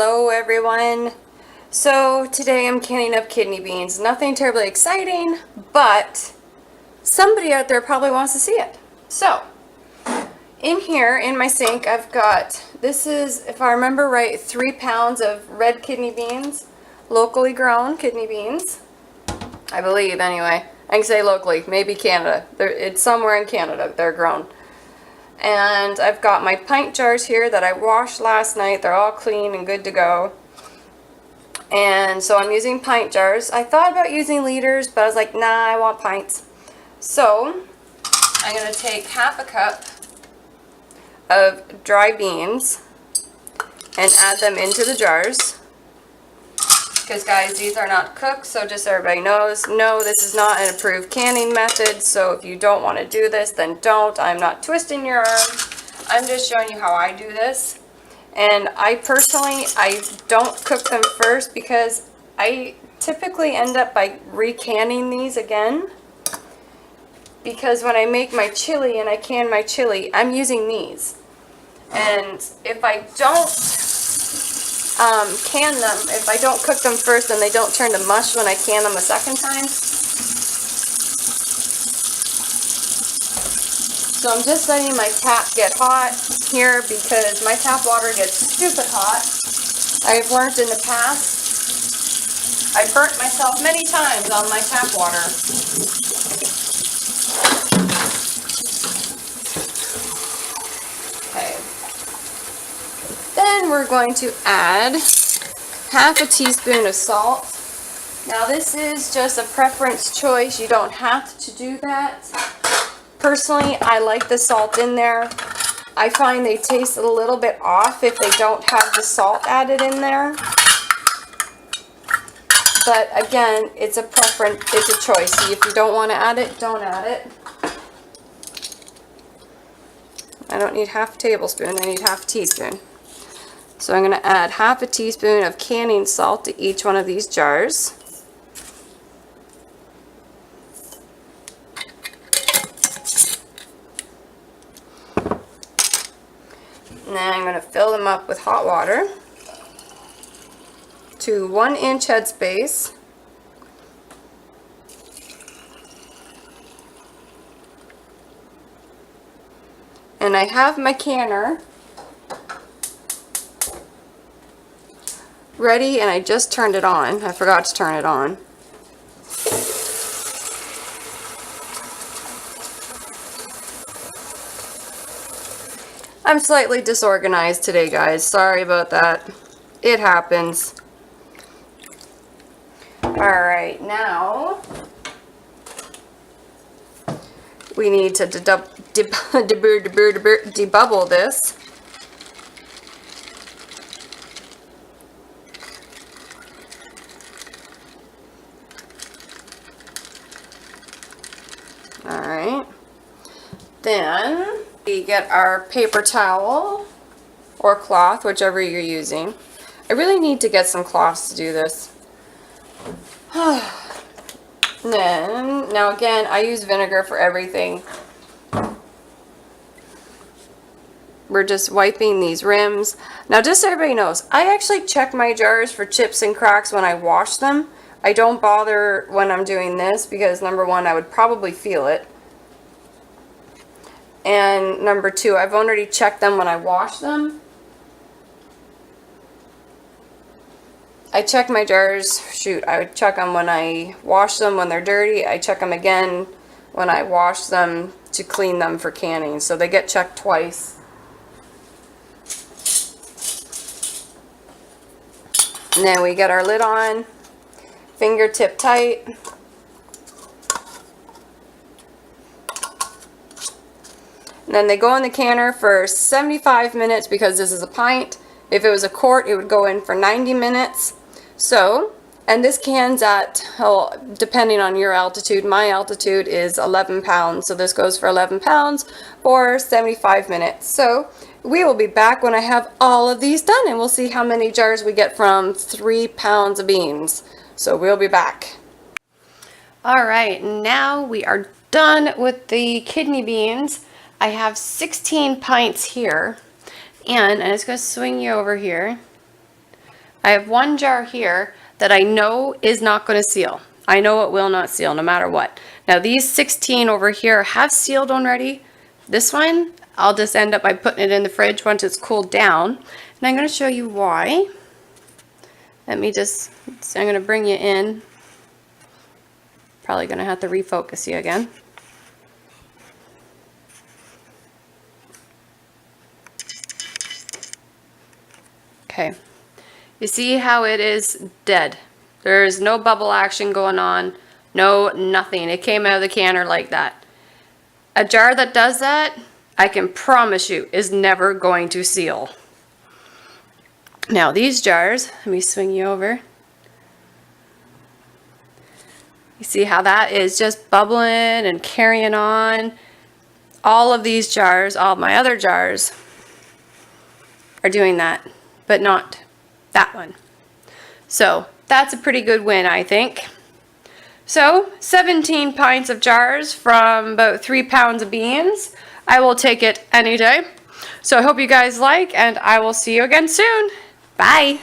Hello everyone. So today I'm canning up kidney beans. Nothing terribly exciting, but somebody out there probably wants to see it. So in here in my sink I've got, this is, if I remember right, 3 pounds of red kidney beans, locally grown kidney beans, I believe anyway. I can say locally, maybe Canada. It's somewhere in Canada they're grown. And I've got my pint jars here that I washed last night. They're all clean and good to go. And so I'm using pint jars. I thought about using liters, but I was like, nah, I want pints. So I'm going to take half a cup of dry beans and add them into the jars. Because guys, these are not cooked, so just so everybody knows, no, this is not an approved canning method, so if you don't want to do this, then don't. I'm not twisting your arm. I'm just showing you how I do this. And I personally, I don't cook them first because I typically end up by recanning these again. Because when I make my chili and I can my chili, I'm using these. And if I don't can them, if I don't cook them first, then they don't turn to mush when I can them a second time. So I'm just letting my tap get hot here because my tap water gets stupid hot. I've learned in the past, I burnt myself many times on my tap water. Okay. Then we're going to add half a teaspoon of salt. Now this is just a preference choice. You don't have to do that. Personally, I like the salt in there. I find they taste a little bit off if they don't have the salt added in there. But again, it's a preference, it's a choice. If you don't want to add it, don't add it. I don't need half a tablespoon, I need half a teaspoon. So I'm going to add half a teaspoon of canning salt to each one of these jars. And then I'm going to fill them up with hot water to 1-inch headspace. And I have my canner ready, and I just turned it on. I forgot to turn it on. I'm slightly disorganized today, guys. Sorry about that. It happens. Alright, now we need to debubble this. Alright. Then we get our paper towel or cloth, whichever you're using. I really need to get some cloths to do this. Then, now again, I use vinegar for everything. We're just wiping these rims. Now, just so everybody knows, I actually check my jars for chips and cracks when I wash them. I don't bother when I'm doing this because, number one, I would probably feel it. And number two, I've already checked them when I wash them. I check my jars, I would check them when I wash them when they're dirty. I check them again when I wash them to clean them for canning. So they get checked twice. And then we get our lid on, fingertip tight. And then they go in the canner for 75 minutes because this is a pint. If it was a quart, it would go in for 90 minutes. So, and this can's at, well, depending on your altitude, my altitude is 11 pounds. So this goes for 11 pounds for 75 minutes. So we will be back when I have all of these done, and we'll see how many jars we get from 3 pounds of beans. So we'll be back. All right, now we are done with the kidney beans. I have 16 pints here, and I'm just going to swing you over here. I have one jar here that I know is not going to seal. I know it will not seal no matter what. Now these 16 over here have sealed already. This one, I'll just end up by putting it in the fridge once it's cooled down. And I'm going to show you why. Let me just, so I'm going to bring you in. Probably going to have to refocus you again. Okay. You see how it is dead. There's no bubble action going on. No, nothing. It came out of the canner like that. A jar that does that, I can promise you, is never going to seal. Now these jars, let me swing you over. You see how that is just bubbling and carrying on. All of these jars, all my other jars, are doing that, but not that one. So that's a pretty good win, I think. So 17 pints of jars from about 3 pounds of beans. I will take it any day. So I hope you guys like, and I will see you again soon. Bye.